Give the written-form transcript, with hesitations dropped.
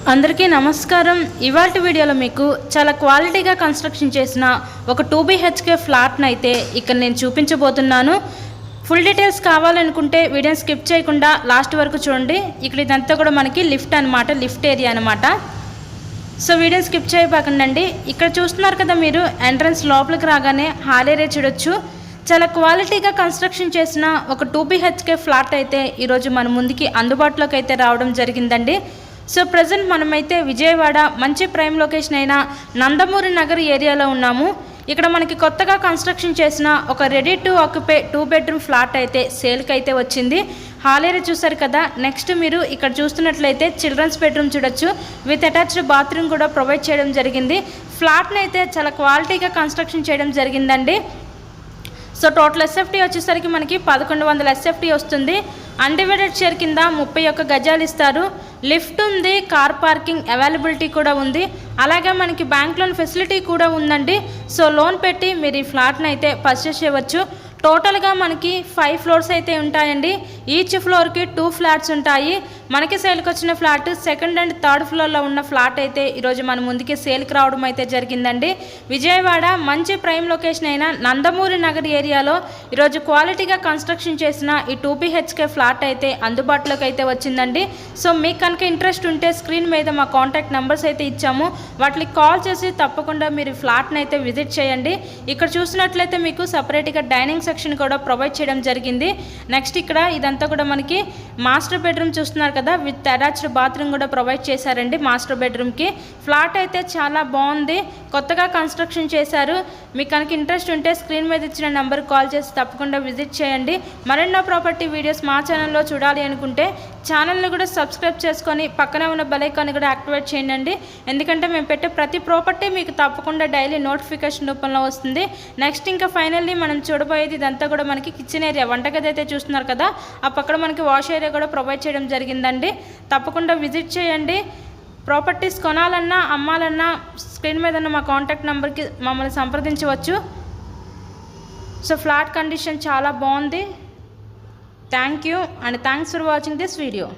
అందరికీ నమస్కారం. ఇవాల్టి వీడియోలో మీకు చాలా క్వాలిటీగా కన్స్ట్రక్షన్ చేసిన ఒక 2 BHK ఫ్లాట్ని అయితే ఇక్కడ నేను చూపించబోతున్నాను. ఫుల్ డీటెయిల్స్ కావాలనుకుంటే వీడియోని స్కిప్ చేయకుండా లాస్ట్ వరకు చూడండి. ఇక్కడ ఇదంతా కూడా మనకి లిఫ్ట్ అనమాట, లిఫ్ట్ ఏరియా అనమాట. సో వీడియోని స్కిప్ చేయబాకండి. ఇక్కడ చూస్తున్నారు కదా మీరు, ఎంట్రన్స్ లోపలికి రాగానే హాల్ ఏరియా చూడొచ్చు. చాలా క్వాలిటీగా కన్స్ట్రక్షన్ చేసిన ఒక 2 BHK ఫ్లాట్ అయితే ఈరోజు మన ముందుకి అందుబాటులోకి అయితే రావడం జరిగిందండి. సో ప్రజెంట్ మనమైతే విజయవాడ మంచి ప్రైమ్ లొకేషన్ అయిన నందమూరి నగర్ ఏరియాలో ఉన్నాము. ఇక్కడ మనకి కొత్తగా కన్స్ట్రక్షన్ చేసిన ఒక ready to occupy 2 bedroom flat అయితే సేల్కి అయితే వచ్చింది. హాల్ ఏరియా చూసారు కదా. నెక్స్ట్ మీరు ఇక్కడ చూస్తున్నట్లయితే చిల్డ్రన్స్ బెడ్రూమ్ చూడొచ్చు. విత్ అటాచ్డ్ బాత్రూమ్ కూడా ప్రొవైడ్ చేయడం జరిగింది. ఫ్లాట్ని అయితే చాలా క్వాలిటీగా కన్స్ట్రక్షన్ చేయడం జరిగిందండి. సో టోటల్ ఎస్ఎఫ్టీ వచ్చేసరికి మనకి 1100 ఎస్ఎఫ్టీ వస్తుంది. అన్డివైడెడ్ షేర్ కింద 31 గజాలు ఇస్తారు. లిఫ్ట్ ఉంది, కార్ పార్కింగ్ అవైలబిలిటీ కూడా ఉంది. అలాగే మనకి బ్యాంక్ లోన్ ఫెసిలిటీ కూడా ఉందండి. సో లోన్ పెట్టి మీరు ఈ ఫ్లాట్ని అయితే పర్చేస్ చేయవచ్చు. టోటల్గా మనకి 5 ఫ్లోర్స్ అయితే ఉంటాయండి. ఈచ్ ఫ్లోర్కి 2 ఫ్లాట్స్ ఉంటాయి. మనకి సేల్కి వచ్చిన ఫ్లాట్ సెకండ్ అండ్ థర్డ్ ఫ్లోర్లో ఉన్న ఫ్లాట్ అయితే ఈరోజు మన ముందుకి సేల్కి రావడం అయితే జరిగిందండి. విజయవాడ మంచి ప్రైమ్ లొకేషన్ అయిన నందమూరి నగర్ ఏరియాలో ఈరోజు క్వాలిటీగా కన్స్ట్రక్షన్ చేసిన ఈ 2 BHK ఫ్లాట్ అయితే అందుబాటులోకి అయితే వచ్చిందండి. సో మీకు కనుక ఇంట్రెస్ట్ ఉంటే స్క్రీన్ మీద మా కాంటాక్ట్ నెంబర్స్ అయితే ఇచ్చాము. వాటికి కాల్ చేసి తప్పకుండా మీరు ఫ్లాట్ని అయితే విజిట్ చేయండి. ఇక్కడ చూసినట్లయితే మీకు సపరేట్గా డైనింగ్ సెక్షన్ కూడా ప్రొవైడ్ చేయడం జరిగింది. నెక్స్ట్ ఇక్కడ ఇదంతా కూడా మనకి మాస్టర్ బెడ్రూమ్ చూస్తున్నారు కదా, విత్ అటాచ్డ్ బాత్రూమ్ కూడా ప్రొవైడ్ చేశారండి మాస్టర్ బెడ్రూమ్కి. ఫ్లాట్ అయితే చాలా బాగుంది, కొత్తగా కన్స్ట్రక్షన్ చేశారు. మీకు కనుక ఇంట్రెస్ట్ ఉంటే స్క్రీన్ మీద ఇచ్చిన నెంబర్కి కాల్ చేసి తప్పకుండా విజిట్ చేయండి. మరెన్నో ప్రాపర్టీ వీడియోస్ మా ఛానల్లో చూడాలి అనుకుంటే ఛానల్ని కూడా సబ్స్క్రైబ్ చేసుకొని పక్కనే ఉన్న బెల్ ఐకాన్ని కూడా యాక్టివేట్ చేయండి. ఎందుకంటే మేము పెట్టే ప్రతి ప్రాపర్టీ మీకు తప్పకుండా డైలీ నోటిఫికేషన్ రూపంలో వస్తుంది. నెక్స్ట్ ఇంకా ఫైనల్లీ మనం చూడబోయేది ఇదంతా కూడా మనకి కిచెన్ ఏరియా, వంటగది అయితే చూస్తున్నారు కదా. ఆ పక్కన మనకి వాష్ ఏరియా కూడా ప్రొవైడ్ చేయడం జరిగిందండి. తప్పకుండా విజిట్ చేయండి. ప్రాపర్టీస్ కొనాలన్నా అమ్మాలన్నా స్క్రీన్ మీద ఉన్న మా కాంటాక్ట్ నెంబర్కి మమ్మల్ని సంప్రదించవచ్చు. సో ఫ్లాట్ కండిషన్ చాలా బాగుంది. Thank you and thanks for watching this video.